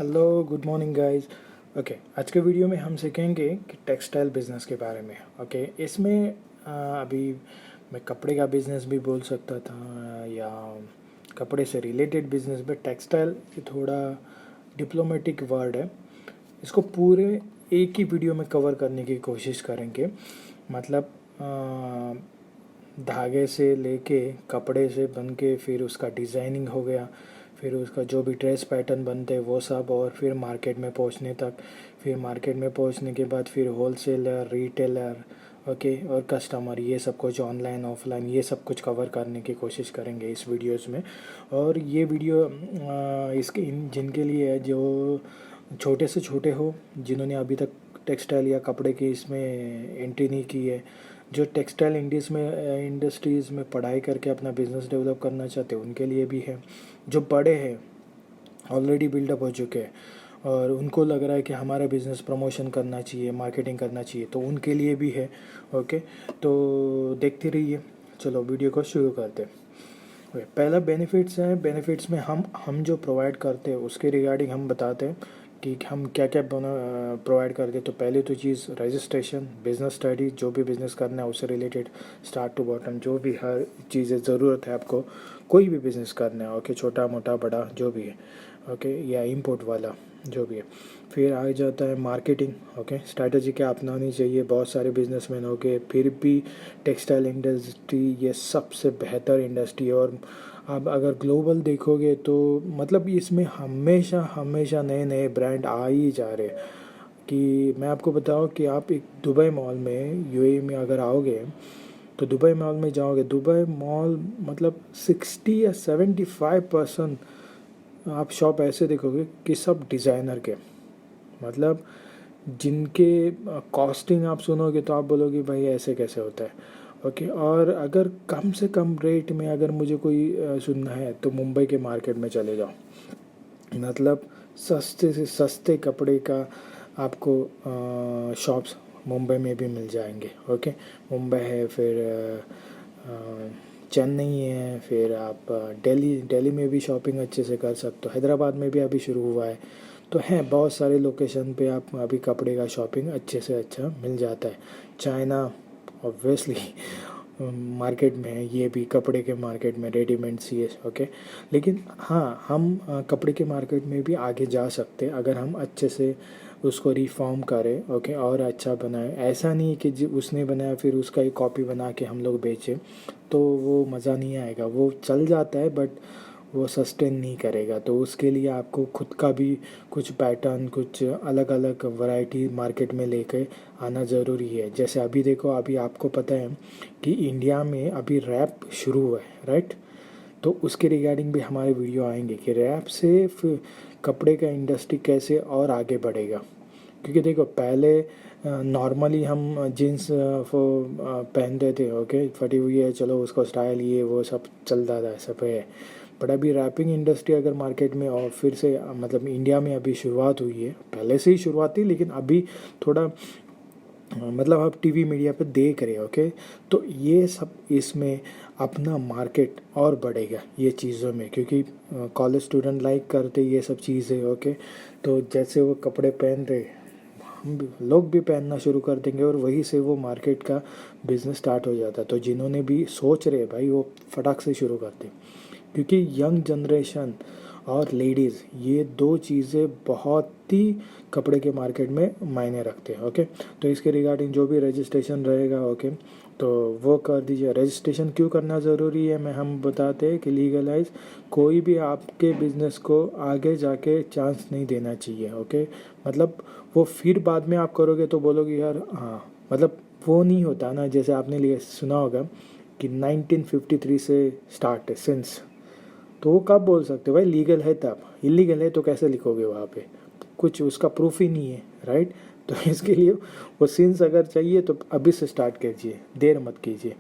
Hello good morning guys. Okay, आज के video में हम सीखेंगे कि टेक्सटाइल बिजनेस के बारे में। ओके, इसमें अभी मैं कपड़े का बिजनेस भी बोल सकता था या कपड़े से रिलेटेड बिजनेस, बट टेक्सटाइल ये थोड़ा डिप्लोमेटिक वर्ड है। इसको पूरे एक ही वीडियो में कवर करने की कोशिश करेंगे। मतलब धागे से लेके कपड़े से बन के फिर उसका डिज़ाइनिंग हो गया, फिर उसका जो भी ड्रेस पैटर्न बनते हैं वो सब, और फिर मार्केट में पहुंचने तक, फिर मार्केट में पहुंचने के बाद फिर होलसेलर, रिटेलर, ओके, और कस्टमर, ये सब कुछ ऑनलाइन ऑफलाइन ये सब कुछ कवर करने की कोशिश करेंगे इस वीडियोस में। और ये वीडियो इसके जिनके लिए है जो छोटे से छोटे हो, जिन्होंने अभी तक टेक्सटाइल या कपड़े की इसमें एंट्री नहीं की है, जो टेक्सटाइल इंडस्ट्रीज़ में पढ़ाई करके अपना बिजनेस डेवलप करना चाहते हैं उनके लिए भी है, जो बड़े हैं ऑलरेडी बिल्डअप हो चुके हैं और उनको लग रहा है कि हमारा बिज़नेस प्रमोशन करना चाहिए, मार्केटिंग करना चाहिए, तो उनके लिए भी है। ओके, तो देखते रहिए। चलो वीडियो को शुरू करते हैं। पहला बेनिफिट्स है। बेनिफिट्स में हम जो प्रोवाइड करते हैं उसके रिगार्डिंग हम बताते हैं कि हम क्या क्या प्रोवाइड करते हैं। तो पहले तो चीज़ रजिस्ट्रेशन, बिजनेस स्टडी, जो भी बिज़नेस करना है उससे रिलेटेड स्टार्ट टू बॉटम जो भी हर चीज़ें ज़रूरत है आपको, कोई भी बिज़नेस करना है, ओके, छोटा मोटा बड़ा जो भी है, ओके, या इंपोर्ट वाला जो भी है। फिर आ जाता है मार्केटिंग। ओके, स्ट्रैटेजी क्या अपनानी चाहिए। बहुत सारे बिजनेसमैन हो गए, फिर भी टेक्सटाइल इंडस्ट्री ये सबसे बेहतर इंडस्ट्री है। और अब अगर ग्लोबल देखोगे तो मतलब इसमें हमेशा हमेशा नए नए ब्रांड आ ही जा रहे हैं। कि मैं आपको बताऊं कि आप एक दुबई मॉल में, यूएई में अगर आओगे तो दुबई मॉल में जाओगे, दुबई मॉल मतलब 60 या 75% आप शॉप ऐसे देखोगे कि सब डिज़ाइनर के, मतलब जिनके कॉस्टिंग आप सुनोगे तो आप बोलोगे भाई ऐसे कैसे होता है। ओके, और अगर कम से कम रेट में अगर मुझे कोई सुनना है तो मुंबई के मार्केट में चले जाओ। मतलब सस्ते से सस्ते कपड़े का आपको शॉप्स मुंबई में भी मिल जाएंगे। ओके, मुंबई है, फिर चेन्नई है, फिर आप दिल्ली में भी शॉपिंग अच्छे से कर सकते हो। हैदराबाद में भी अभी शुरू हुआ है। तो हैं बहुत सारे लोकेशन पे आप अभी कपड़े का शॉपिंग अच्छे से अच्छा मिल जाता है। चाइना ऑब्वियसली मार्केट में है, ये भी कपड़े के मार्केट में रेडीमेड्स ये, ओके। लेकिन हाँ, हम कपड़े के मार्केट में भी आगे जा सकते हैं अगर हम अच्छे से उसको रिफॉर्म करें, ओके, और अच्छा बनाए। ऐसा नहीं कि उसने बनाया फिर उसका ही कॉपी बना के हम लोग बेचें, तो वो मज़ा नहीं आएगा। वो चल जाता है बट वो सस्टेन नहीं करेगा। तो उसके लिए आपको खुद का भी कुछ पैटर्न, कुछ अलग अलग वैरायटी मार्केट में लेके आना ज़रूरी है। जैसे अभी देखो, अभी आपको पता है कि इंडिया में अभी रैप शुरू हुआ है, राइट। तो उसके रिगार्डिंग भी हमारे वीडियो आएंगे कि रैप से कपड़े का इंडस्ट्री कैसे और आगे बढ़ेगा। क्योंकि देखो पहले नॉर्मली हम जीन्स पहनते थे, ओके, फटी हुई है, चलो उसको स्टाइल ये वो सब चलता था, सब है। बट अभी रैपिंग इंडस्ट्री अगर मार्केट में और फिर से मतलब इंडिया में अभी शुरुआत हुई है, पहले से ही शुरुआत थी लेकिन अभी थोड़ा मतलब आप टीवी मीडिया पे देख रहे हो, ओके। तो ये सब इसमें अपना मार्केट और बढ़ेगा ये चीज़ों में, क्योंकि कॉलेज स्टूडेंट लाइक करते ये सब चीज़ें, ओके। तो जैसे वो कपड़े पहन रहे, हम भी लोग भी पहनना शुरू कर देंगे और वहीं से वो मार्केट का बिजनेस स्टार्ट हो जाता है। तो जिन्होंने भी सोच रहे भाई वो फटाक से शुरू करते, क्योंकि यंग जनरेशन और लेडीज़ ये दो चीज़ें बहुत ही कपड़े के मार्केट में मायने रखते हैं, ओके। तो इसके रिगार्डिंग जो भी रजिस्ट्रेशन रहेगा, ओके, तो वो कर दीजिए। रजिस्ट्रेशन क्यों करना ज़रूरी है मैं हम बताते हैं कि लीगलाइज कोई भी आपके बिज़नेस को आगे जाके चांस नहीं देना चाहिए, ओके। मतलब वो फिर बाद में आप करोगे तो बोलोगे यार हाँ, मतलब वो नहीं होता ना। जैसे आपने सुना होगा कि 1953 से स्टार्ट है सिंस, तो वो कब बोल सकते हो भाई लीगल है तब, इलीगल है तो कैसे लिखोगे वहाँ पे, कुछ उसका प्रूफ ही नहीं है, राइट। तो इसके लिए वो सीन्स अगर चाहिए तो अभी से स्टार्ट कीजिए, देर मत कीजिए,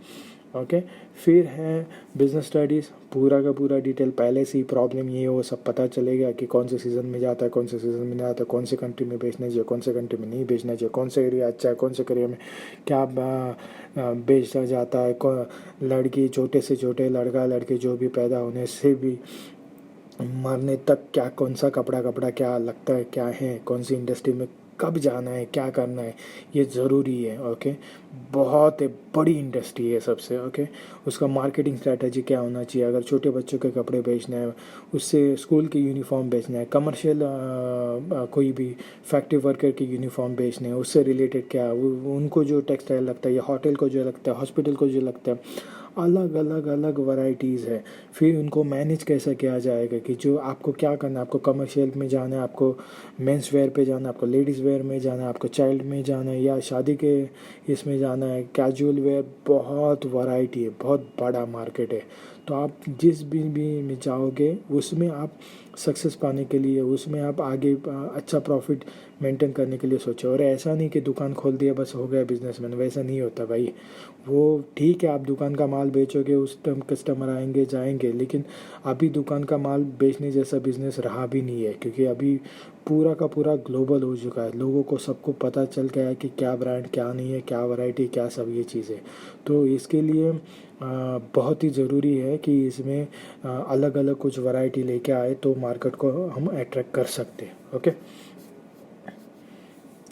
ओके। फिर है बिजनेस स्टडीज़, पूरा का पूरा डिटेल पहले से ही प्रॉब्लम ये वो सब पता चलेगा कि कौन से सीज़न में जाता है, कौन से सीज़न में नहीं आता, कौन से कंट्री में बेचना चाहिए, कौन से कंट्री में नहीं बेचना चाहिए, कौन सा एरिया अच्छा है, कौन से एरिया में क्या बेचा जाता है। लड़की छोटे से छोटे, लड़का लड़के जो भी पैदा होने से भी मरने तक क्या, कौन सा कपड़ा क्या लगता है, क्या है, कौन सी इंडस्ट्री में कब जाना है, क्या करना है, ये ज़रूरी है। ओके, बहुत बड़ी इंडस्ट्री है सबसे। ओके, उसका मार्केटिंग स्ट्रैटेजी क्या होना चाहिए, अगर छोटे बच्चों के कपड़े बेचना है, उससे स्कूल के यूनिफॉर्म बेचना है, कमर्शियल कोई भी फैक्ट्री वर्कर की यूनिफॉर्म बेचने हैं, उससे रिलेटेड क्या, उनको जो टेक्सटाइल लगता है या होटल को जो लगता है, हॉस्पिटल को जो लगता है, अलग अलग अलग वैरायटीज़ है। फिर उनको मैनेज कैसे किया जाएगा कि जो आपको क्या करना है, आपको कमर्शियल में जाना है, आपको मेंस वेयर पे जाना है, आपको लेडीज़ वेयर में जाना है, आपको चाइल्ड में जाना है या शादी के इसमें जाना है, कैजुअल वेयर, बहुत वैरायटी है, बहुत बड़ा मार्केट है। तो आप जिस भी में जाओगे उसमें आप सक्सेस पाने के लिए, उसमें आप आगे अच्छा प्रॉफिट मेंटेन करने के लिए सोचो। और ऐसा नहीं कि दुकान खोल दिया बस हो गया बिजनेसमैन, वैसा नहीं होता भाई। वो ठीक है, आप दुकान का माल बेचोगे, उस टाइम कस्टमर आएंगे जाएंगे, लेकिन अभी दुकान का माल बेचने जैसा बिजनेस रहा भी नहीं है, क्योंकि अभी पूरा का पूरा ग्लोबल हो चुका है। लोगों को सबको पता चल गया है कि क्या ब्रांड क्या नहीं है, क्या वैरायटी क्या सब ये चीज़ें। तो इसके लिए बहुत ही ज़रूरी है कि इसमें अलग अलग कुछ वैरायटी लेके आए तो मार्केट को हम अट्रैक्ट कर सकते हैं। ओके,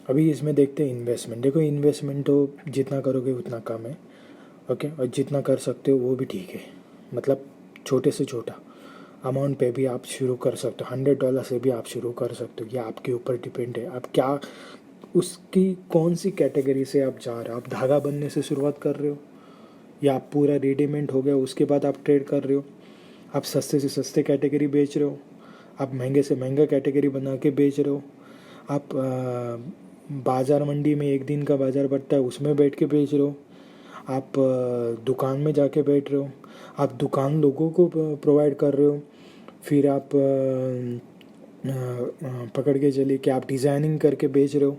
अभी इसमें देखते हैं इन्वेस्टमेंट। देखो, इन्वेस्टमेंट तो जितना करोगे उतना कम है। ओके, और जितना कर सकते हो वो भी ठीक है, मतलब छोटे से छोटा अमाउंट पे भी आप शुरू कर सकते हो। $100 से भी आप शुरू कर सकते हो, ये आपके ऊपर डिपेंड है आप क्या, उसकी कौन सी कैटेगरी से आप जा रहे हो। आप धागा बनने से शुरुआत कर रहे हो या आप पूरा रेडीमेड हो गया उसके बाद आप ट्रेड कर रहे हो, आप सस्ते से सस्ते कैटेगरी बेच रहे हो, आप महंगे से महंगा कैटेगरी बना के बेच रहे हो, आप बाज़ार मंडी में एक दिन का बाज़ार बढ़ता है उसमें बैठ के बेच रहे हो, आप दुकान में जाके बैठ रहे हो, आप दुकान लोगों को प्रोवाइड कर रहे हो, फिर आप पकड़ के चलिए कि आप डिज़ाइनिंग करके बेच रहे हो,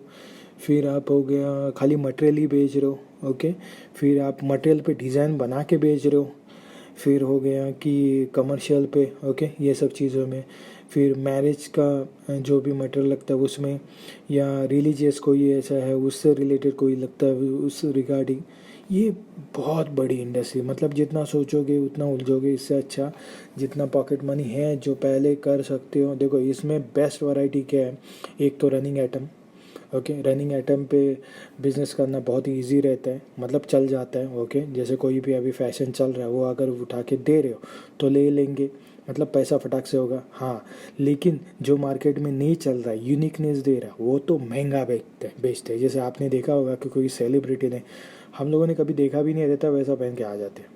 फिर आप हो गया खाली मटेरियल ही बेच रहे हो। ओके, फिर आप मटेरियल पे डिज़ाइन बना के बेच रहे हो, फिर हो गया कि कमर्शियल पे। ओके, ये सब चीज़ों में, फिर मैरिज का जो भी मटेरियल लगता है उसमें, या रिलीजियस कोई ऐसा है उससे रिलेटेड कोई लगता है उस रिगार्डिंग, ये बहुत बड़ी इंडस्ट्री। मतलब जितना सोचोगे उतना उलझोगे, इससे अच्छा जितना पॉकेट मनी है जो पहले कर सकते हो। देखो, इसमें बेस्ट वैरायटी क्या है, एक तो running item. Okay, running item पे बिज़नेस करना बहुत ही ईजी रहता है, मतलब चल जाता है। ओके, जैसे कोई भी अभी फैशन चल रहा है वो अगर उठा के दे रहे हो तो ले लेंगे, मतलब पैसा फटाक से होगा। हाँ, लेकिन जो मार्केट में नहीं चल रहा है, यूनिकनेस दे रहा है, वो तो महंगा बेचते हैं। जैसे आपने देखा होगा कि कोई सेलिब्रिटी ने, हम लोगों ने कभी देखा भी नहीं रहता, वैसा पहन के आ जाते हैं,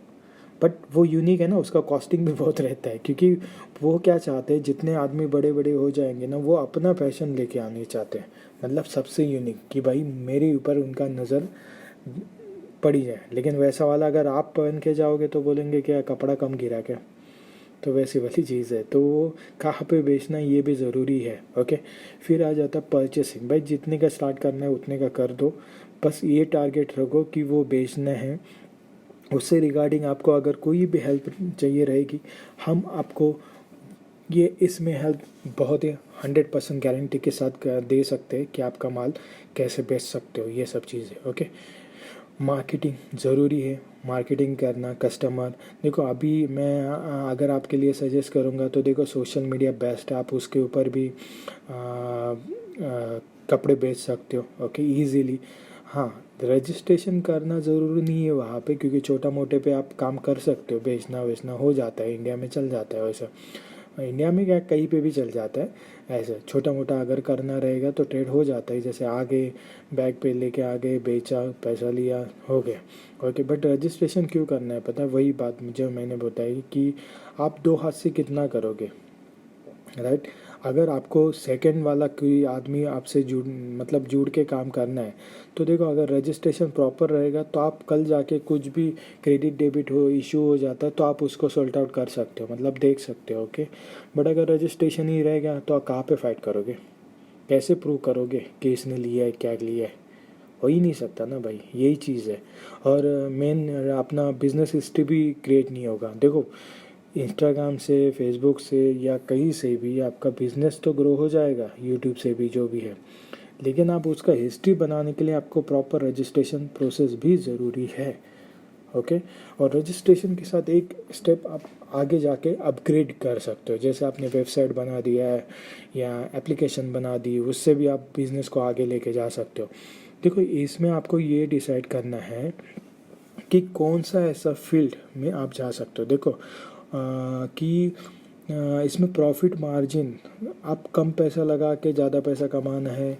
बट वो यूनिक है ना, उसका कॉस्टिंग भी बहुत रहता है, क्योंकि वो क्या चाहते हैं, जितने आदमी बड़े बड़े हो जाएंगे ना, वो अपना फैशन लेके आने चाहते हैं, मतलब सबसे यूनिक, कि भाई मेरे ऊपर उनका नज़र पड़ी जाए। लेकिन वैसा वाला अगर आप पहन के जाओगे तो बोलेंगे क्या कपड़ा कम गिरा क्या, तो वैसी वाली चीज़ है। तो कहाँ पे बेचना ये भी ज़रूरी है। ओके, फिर आ जाता है परचेसिंग। भाई जितने का स्टार्ट करना है उतने का कर दो, बस ये टारगेट रखो कि वो बेचना है। उससे रिगार्डिंग आपको अगर कोई भी हेल्प चाहिए रहेगी, हम आपको ये इसमें हेल्प बहुत ही 100% गारंटी के साथ दे सकते हैं कि आपका माल कैसे बेच सकते हो, ये सब चीज़ें। ओके, मार्केटिंग ज़रूरी है, मार्केटिंग करना, कस्टमर। देखो, अभी मैं अगर आपके लिए सजेस्ट करूँगा तो देखो, सोशल मीडिया बेस्ट है, आप उसके ऊपर भी कपड़े बेच सकते हो। Okay, easily. हाँ, रजिस्ट्रेशन करना ज़रूरी नहीं है वहाँ पे, क्योंकि छोटा मोटे पे आप काम कर सकते हो, बेचना वेचना हो जाता है, इंडिया में चल जाता है वैसा। इंडिया में क्या, कहीं पे भी चल जाता है। ऐसे छोटा मोटा अगर करना रहेगा तो ट्रेड हो जाता है, जैसे आगे बैग पे लेके आगे बेचा, पैसा लिया, हो गया। ओके, बट रजिस्ट्रेशन क्यों करना है पता है, वही बात जो मैंने बताई कि आप दो हाथ से कितना करोगे, राइट। अगर आपको सेकंड वाला कोई आदमी आपसे जुड़ के काम करना है, तो देखो, अगर रजिस्ट्रेशन प्रॉपर रहेगा तो आप कल जाके कुछ भी क्रेडिट डेबिट हो इशू हो जाता है तो आप उसको सॉल्ट आउट कर सकते हो, मतलब देख सकते हो। ओके, बट अगर रजिस्ट्रेशन ही रहेगा तो आप कहाँ पे फाइट करोगे, कैसे प्रूव करोगे कि इसने लिया है क्या लिया है, हो ही नहीं सकता ना भाई, यही चीज़ है। और मेन अपना बिजनेस हिस्ट्री भी क्रिएट नहीं होगा। देखो, इंस्टाग्राम से, फेसबुक से या कहीं से भी आपका बिज़नेस तो ग्रो हो जाएगा, यूट्यूब से भी, जो भी है, लेकिन आप उसका हिस्ट्री बनाने के लिए आपको प्रॉपर रजिस्ट्रेशन प्रोसेस भी ज़रूरी है। ओके। और रजिस्ट्रेशन के साथ एक स्टेप आप आगे जाके अपग्रेड कर सकते हो, जैसे आपने वेबसाइट बना दिया है या एप्लीकेशन बना दी, उससे भी आप बिज़नेस को आगे लेके जा सकते हो। देखो, इसमें आपको ये डिसाइड करना है कि कौन सा ऐसा फील्ड में आप जा सकते हो। देखो कि इसमें प्रॉफिट मार्जिन, आप कम पैसा लगा के ज़्यादा पैसा कमाना है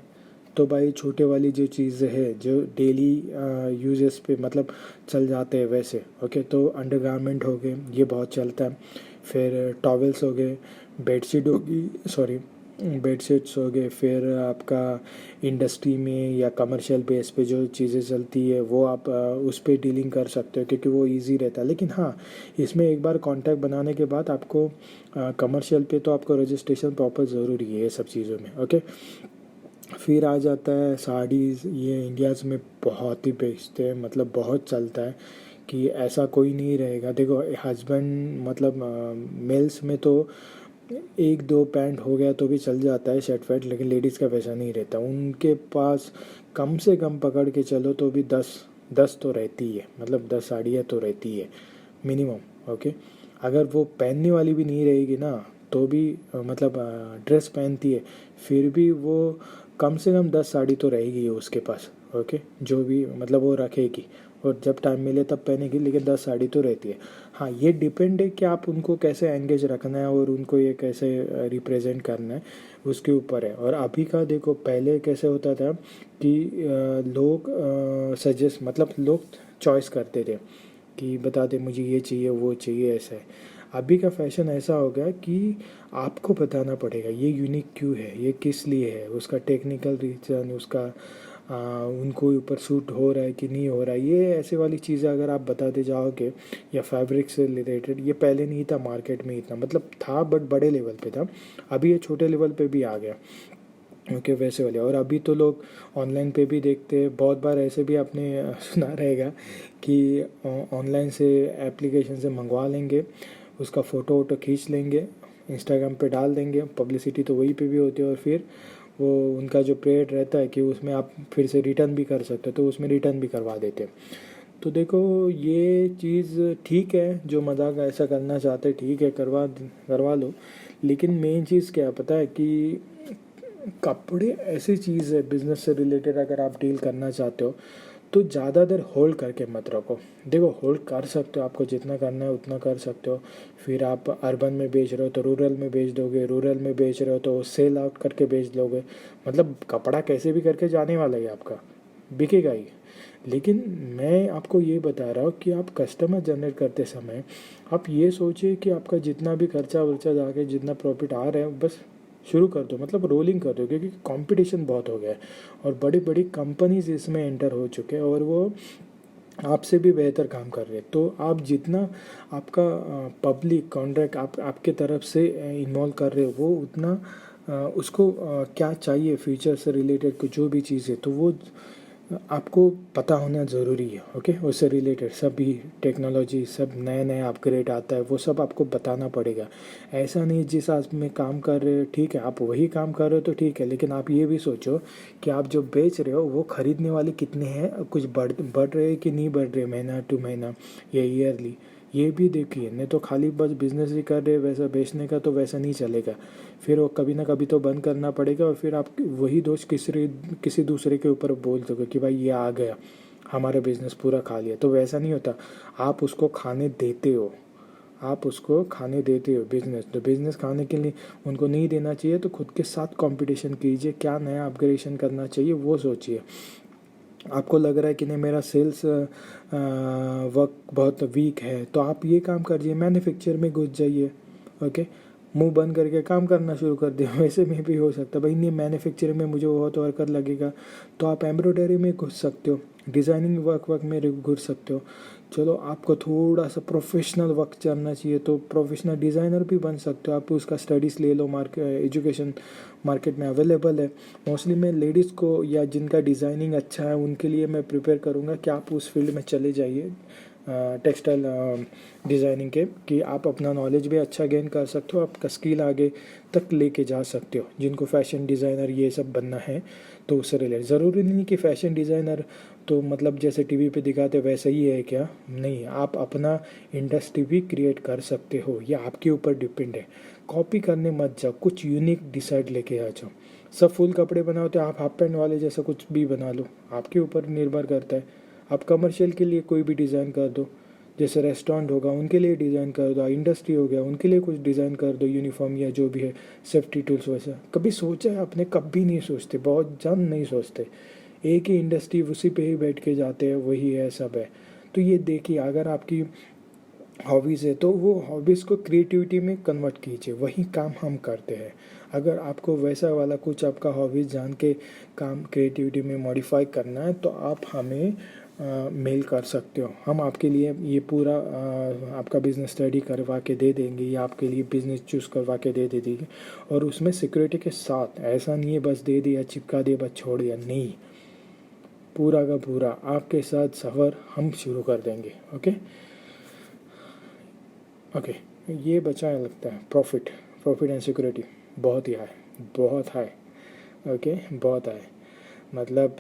तो भाई छोटे वाली जो चीज़ें है जो डेली यूजेस पे मतलब चल जाते हैं वैसे, ओके। तो अंडरगारमेंट हो गए, ये बहुत चलता है। फिर टॉवेल्स हो गए, बेडशीट होगी, सॉरी बेडशीट्स हो गए। फिर आपका इंडस्ट्री में या कमर्शियल बेस पे जो चीज़ें चलती है वो आप उस पर डीलिंग कर सकते हो, क्योंकि वो इजी रहता है। लेकिन हाँ, इसमें एक बार कॉन्टैक्ट बनाने के बाद आपको कमर्शियल पे तो आपको रजिस्ट्रेशन प्रॉपर ज़रूरी है ये सब चीज़ों में, ओके। फिर आ जाता है साड़ीज़, ये इंडियाज़ में बहुत ही बेचते हैं, मतलब बहुत चलता है कि ऐसा कोई नहीं रहेगा। देखो, हस्बैंड मतलब मेल्स में तो एक दो पैंट हो गया तो भी चल जाता है, शर्ट वैट, लेकिन लेडीज़ का वैसा नहीं रहता। उनके पास कम से कम पकड़ के चलो तो भी 10 तो रहती है, मतलब 10 साड़ियाँ तो रहती है मिनिमम, ओके। अगर वो पहनने वाली भी नहीं रहेगी ना तो भी मतलब ड्रेस पहनती है फिर भी वो कम से कम 10 साड़ी तो रहेगी उसके पास, ओके। जो भी मतलब वो रखेगी और जब टाइम मिले तब पहनेगी, लेकिन 10 साड़ी तो रहती है। हाँ, ये डिपेंड है कि आप उनको कैसे एंगेज रखना है और उनको ये कैसे रिप्रेजेंट करना है, उसके ऊपर है। और अभी का देखो, पहले कैसे होता था कि लोग सजेस्ट मतलब लोग चॉइस करते थे कि बता दे मुझे ये चाहिए वो चाहिए, ऐसा है। अभी का फैशन ऐसा हो गया कि आपको बताना पड़ेगा ये यूनिक क्यों है, ये किस लिए है, उसका टेक्निकल रीज़न, उसका उनको ऊपर सूट हो रहा है कि नहीं हो रहा है। ये ऐसे वाली चीज़ें अगर आप बताते जाओगे, या फैब्रिक से रिलेटेड, ये पहले नहीं था मार्केट में इतना, मतलब था बट बड़े लेवल पे था। अभी ये छोटे लेवल पे भी आ गया, ओके, वैसे वाले। और अभी तो लोग ऑनलाइन पे भी देखते हैं। बहुत बार ऐसे भी आपने सुना रहेगा कि ऑनलाइन से एप्लीकेशन से मंगवा लेंगे, उसका फ़ोटो वोटो खींच लेंगे, इंस्टाग्राम पे डाल देंगे, पब्लिसिटी तो वहीं पे भी होती है। और फिर वो उनका जो पीरियड रहता है कि उसमें आप फिर से रिटर्न भी कर सकते हो, तो उसमें रिटर्न भी करवा देते हैं। तो देखो, ये चीज़ ठीक है, जो मजाक ऐसा करना चाहते ठीक है, करवा लो। लेकिन मेन चीज़ क्या है पता है कि कपड़े ऐसी चीज़ है, बिजनेस से रिलेटेड अगर आप डील करना चाहते हो तो ज़्यादा देर होल्ड करके मत रखो। देखो, होल्ड कर सकते हो, आपको जितना करना है उतना कर सकते हो। फिर आप अर्बन में बेच रहे हो तो रूरल में बेच दोगे, रूरल में बेच रहे हो तो सेल आउट करके बेच दोगे। मतलब कपड़ा कैसे भी करके जाने वाला है आपका, बिकेगा ही। लेकिन मैं आपको ये बता रहा हूँ कि आप कस्टमर जनरेट करते समय आप ये सोचिए कि आपका जितना भी खर्चा वर्चा जाके जितना प्रॉफिट आ रहा है बस शुरू कर दो, मतलब रोलिंग कर दो, क्योंकि कंपटीशन बहुत हो गया है और बड़ी बड़ी कंपनीज इसमें एंटर हो चुके हैं और वो आपसे भी बेहतर काम कर रहे हैं। तो आप जितना आपका पब्लिक कॉन्ट्रैक्ट आपके तरफ से इन्वॉल्व कर रहे हो, वो उतना उसको क्या चाहिए फ्यूचर से रिलेटेड जो भी चीज़ है तो वो आपको पता होना ज़रूरी है, ओके। उससे रिलेटेड सभी टेक्नोलॉजी, सब नया नया अपग्रेड आता है, वो सब आपको बताना पड़ेगा। ऐसा नहीं जिस आज में काम कर रहे हो ठीक है, आप वही काम कर रहे हो तो ठीक है, लेकिन आप ये भी सोचो कि आप जो बेच रहे हो वो खरीदने वाले कितने हैं, कुछ बढ़ रहे कि नहीं बढ़ रहे महीना टू महीना या ईयरली, ये भी देखिए। नहीं तो खाली बस बिजनेस ही कर रहे वैसा बेचने का तो वैसा नहीं चलेगा। फिर वो कभी ना कभी तो बंद करना पड़ेगा और फिर आप वही दोष किसी दूसरे के ऊपर बोल दोगे कि भाई ये आ गया हमारा बिजनेस पूरा खा लिया, तो वैसा नहीं होता। आप उसको खाने देते हो, आप उसको खाने देते हो बिजनेस। तो बिजनेस खाने के लिए उनको नहीं देना चाहिए, तो खुद के साथ कंपटीशन कीजिए, क्या नया अपग्रेडेशन करना चाहिए वो सोचिए। आपको लग रहा है कि नहीं मेरा सेल्स वर्क बहुत वीक है, तो आप ये काम करिए, मैन्युफैक्चर में घुस जाइए, ओके। मुंह बंद करके काम करना शुरू कर दिया, वैसे में भी हो सकता है। भाई नहीं, मैन्युफैक्चरिंग में मुझे बहुत वर्कर लगेगा तो आप एम्ब्रॉयडरी में घुस सकते हो, डिज़ाइनिंग वर्क में घुस सकते हो। चलो, आपको थोड़ा सा प्रोफेशनल वर्क करना चाहिए तो प्रोफेशनल डिज़ाइनर भी बन सकते हो। आप उसका स्टडीज़ ले लो, एजुकेशन मार्केट में अवेलेबल है। मोस्टली मैं लेडीज़ को या जिनका डिज़ाइनिंग अच्छा है उनके लिए मैं प्रिपेयर करूँगा कि आप उस फील्ड में चले जाइए। टेक्सटाइल डिज़ाइनिंग के, कि आप अपना नॉलेज भी अच्छा गेन कर सकते हो, आपका स्किल आगे तक लेके जा सकते हो। जिनको फैशन डिज़ाइनर ये सब बनना है तो उससे रिलेटेड, ज़रूरी नहीं कि फ़ैशन डिज़ाइनर तो मतलब जैसे टीवी पे दिखाते वैसा ही है क्या, नहीं, आप अपना इंडस्ट्री भी क्रिएट कर सकते हो, ये आपके ऊपर डिपेंड है। कॉपी करने मत जाओ, कुछ यूनिक डिसाइड लेके आ जाओ। सब फुल कपड़े बनाओ तो आप हाफ पैंट वाले जैसा कुछ भी बना लो, आपके ऊपर निर्भर करता है। आप कमर्शियल के लिए कोई भी डिज़ाइन कर दो, जैसे रेस्टोरेंट होगा उनके लिए डिज़ाइन कर दो, इंडस्ट्री हो गया उनके लिए कुछ डिज़ाइन कर दो, यूनिफॉर्म या जो भी है, सेफ्टी टूल्स वैसा। कभी सोचा है आपने? कभी नहीं सोचते, बहुत जन नहीं सोचते। एक ही इंडस्ट्री, उसी पे ही बैठ के जाते हैं, वही है, सब है। तो ये देखिए, अगर आपकी हॉबीज़ है तो वो हॉबीज़ को क्रिएटिविटी में कन्वर्ट कीजिए, वही काम हम करते हैं। अगर आपको वैसा वाला कुछ आपका हॉबीज़ जान के काम क्रिएटिविटी में मॉडिफाई करना है तो आप हमें मेल कर सकते हो। हम आपके लिए ये पूरा आपका बिज़नेस स्टडी करवा के दे देंगे, या आपके लिए बिज़नेस चूज़ करवा के दे देंगे, और उसमें सिक्योरिटी के साथ। ऐसा नहीं है बस दे दिया, चिपका दिया, बस छोड़ दिया, नहीं, पूरा का पूरा आपके साथ सफ़र हम शुरू कर देंगे। Okay okay. ये बचा है लगता है प्रॉफिट एंड सिक्योरिटी, बहुत ही हाई, बहुत हाई। ओके, बहुत हाई, मतलब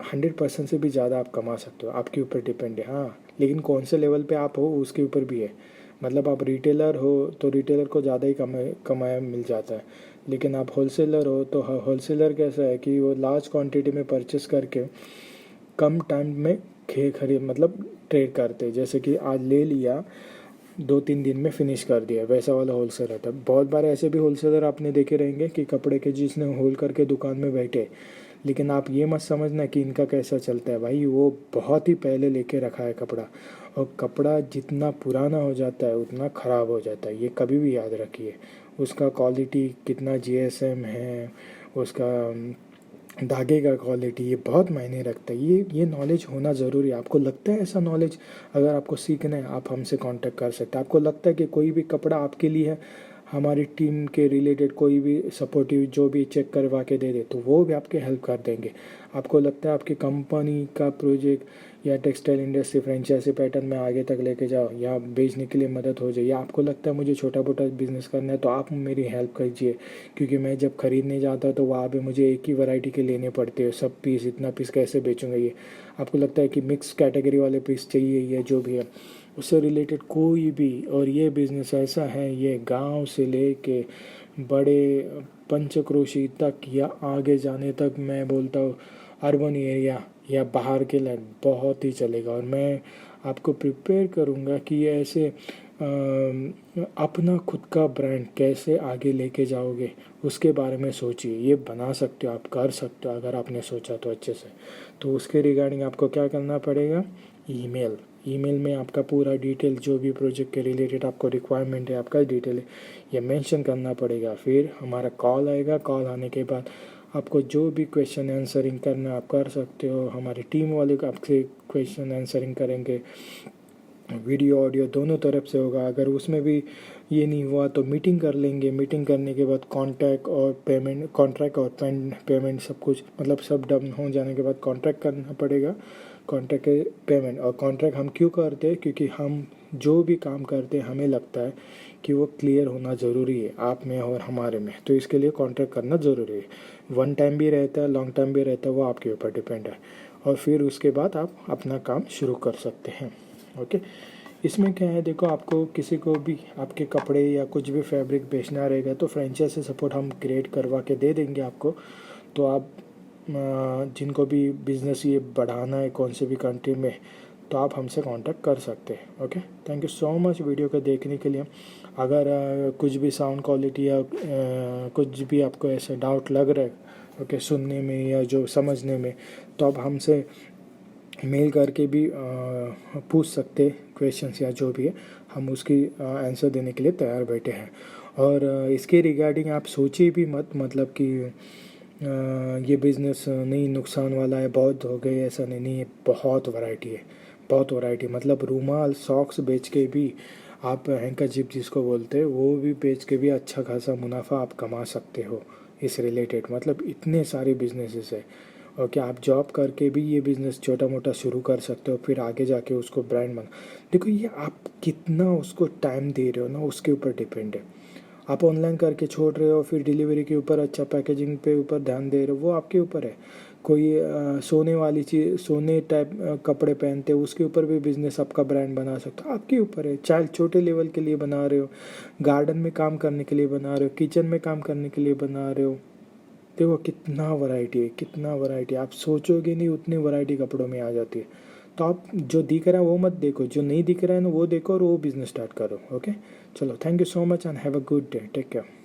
100% से भी ज़्यादा आप कमा सकते हो, आपके ऊपर डिपेंड है। हाँ, लेकिन कौन से लेवल पे आप हो उसके ऊपर भी है। मतलब आप रिटेलर हो तो रिटेलर को ज़्यादा ही कमाया मिल जाता है, लेकिन आप होलसेलर हो तो होलसेलर कैसा है कि वो लार्ज क्वांटिटी में परचेस करके कम टाइम में खरीद मतलब ट्रेड करते हैं। जैसे कि आज ले लिया, 2-3 दिन में फिनिश कर दिया, वैसा वाला होलसेलर रहता है। बहुत बार ऐसे भी होलसेलर आपने देखे रहेंगे कि कपड़े के जिसने होल करके दुकान में बैठे, लेकिन आप ये मत समझना कि इनका कैसा चलता है भाई, वो बहुत ही पहले लेके रखा है कपड़ा, और कपड़ा जितना पुराना हो जाता है उतना ख़राब हो जाता है, ये कभी भी याद रखिए। उसका क्वालिटी कितना जीएसएम है, उसका धागे का क्वालिटी, ये बहुत मायने रखता है। ये नॉलेज होना ज़रूरी है। आपको लगता है ऐसा नॉलेज अगर आपको सीखना है, आप हमसे कांटेक्ट कर सकते हैं। आपको लगता है कि कोई भी कपड़ा आपके लिए है, हमारी टीम के रिलेटेड कोई भी सपोर्टिव जो भी चेक करवा के दे दे, तो वो भी आपके हेल्प कर देंगे। आपको लगता है आपकी कंपनी का प्रोजेक्ट या टेक्सटाइल इंडस्ट्री फ्रेंचाइजी पैटर्न में आगे तक लेके जाओ, या बेचने के लिए मदद हो जाए, या आपको लगता है मुझे छोटा मोटा बिजनेस करना है, तो आप मेरी हेल्प कीजिए। क्योंकि मैं जब खरीदने जाता तो वहाँ पे मुझे एक ही वैरायटी के लेने पड़ते हैं, सब पीस, इतना पीस कैसे बेचूंगा ये। आपको लगता है कि मिक्स कैटेगरी वाले पीस चाहिए, या जो भी है उससे रिलेटेड कोई भी, और ये बिज़नेस ऐसा है, ये गांव से लेके बड़े पंचक्रोशी तक या आगे जाने तक, मैं बोलता हूँ अर्बन एरिया या बाहर के लैंड बहुत ही चलेगा। और मैं आपको प्रिपेयर करूँगा कि ऐसे अपना खुद का ब्रांड कैसे आगे लेके जाओगे उसके बारे में सोचिए। ये बना सकते हो, आप कर सकते हो अगर आपने सोचा तो अच्छे से। तो उसके रिगार्डिंग आपको क्या करना पड़ेगा, ईमेल में आपका पूरा डिटेल, जो भी प्रोजेक्ट के रिलेटेड आपको रिक्वायरमेंट है, आपका डिटेल है, ये मेंशन करना पड़ेगा। फिर हमारा कॉल आएगा, कॉल आने के बाद आपको जो भी क्वेश्चन आंसरिंग करना आप कर सकते हो। हमारी टीम वाले आपसे क्वेश्चन आंसरिंग करेंगे, वीडियो ऑडियो दोनों तरफ से होगा। अगर उसमें भी ये नहीं हुआ तो मीटिंग कर लेंगे, मीटिंग करने के बाद कॉन्ट्रैक्ट और पेमेंट सब कुछ, मतलब सब डन हो जाने के बाद कॉन्ट्रैक्ट करना पड़ेगा, कॉन्ट्रैक्ट के पेमेंट। और कॉन्ट्रैक्ट हम क्यों करते हैं, क्योंकि हम जो भी काम करते हैं हमें लगता है कि वो क्लियर होना ज़रूरी है, आप में और हमारे में, तो इसके लिए कॉन्ट्रैक्ट करना ज़रूरी है। 1 टाइम भी रहता है, लॉन्ग टाइम भी रहता है, वो आपके ऊपर डिपेंड है। और फिर उसके बाद आप अपना काम शुरू कर सकते हैं। ओके, इसमें क्या है, देखो, आपको किसी को भी आपके कपड़े या कुछ भी फैब्रिक बेचना रहेगा तो फ्रेंचाइजी सपोर्ट हम क्रिएट करवा के दे देंगे आपको। तो आप जिनको भी बिज़नेस ये बढ़ाना है कौन से भी कंट्री में, तो आप हमसे कांटेक्ट कर सकते हैं। Okay, thank you so much video को देखने के लिए। अगर कुछ भी साउंड क्वालिटी या कुछ भी आपको ऐसा डाउट लग रहा है ओके सुनने में या जो समझने में, तो आप हमसे मेल करके भी पूछ सकते क्वेश्चंस या जो भी है, हम उसकी आंसर देने के लिए तैयार बैठे हैं। और इसके रिगार्डिंग आप सोचिए भी मत, मतलब कि ये बिज़नेस नहीं नुकसान वाला है, बहुत हो गए, ऐसा नहीं है। बहुत वैरायटी है, बहुत वैरायटी, मतलब रूमाल सॉक्स बेच के भी आप, हैंकरचीफ जिसको बोलते हैं, वो भी बेच के भी अच्छा खासा मुनाफा आप कमा सकते हो इस रिलेटेड। मतलब इतने सारे बिजनेसेस है, ओके, आप जॉब करके भी ये बिज़नेस छोटा मोटा शुरू कर सकते हो, फिर आगे जाके उसको ब्रांड बना। देखो ये आप कितना उसको टाइम दे रहे हो ना, उसके ऊपर डिपेंड है। आप ऑनलाइन करके छोड़ रहे हो, फिर डिलीवरी के ऊपर अच्छा पैकेजिंग पे ऊपर ध्यान दे रहे हो, वो आपके ऊपर है। कोई सोने वाली चीज़, सोने टाइप कपड़े पहनते हो, उसके ऊपर भी बिज़नेस आपका ब्रांड बना सकते हो, आपके ऊपर है। चाइल्ड छोटे लेवल के लिए बना रहे हो, गार्डन में काम करने के लिए बना रहे हो, किचन में काम करने के लिए बना रहे हो, देखो कितना वैरायटी है, कितना वैरायटी, आप सोचोगे नहीं उतनी वैरायटी कपड़ों में आ जाती है। तो आप जो दिख रहा है वो मत देखो, जो नहीं दिख रहा है ना वो देखो और वो बिज़नेस स्टार्ट करो। ओके, चलो, thank you so much and have a good day, take care.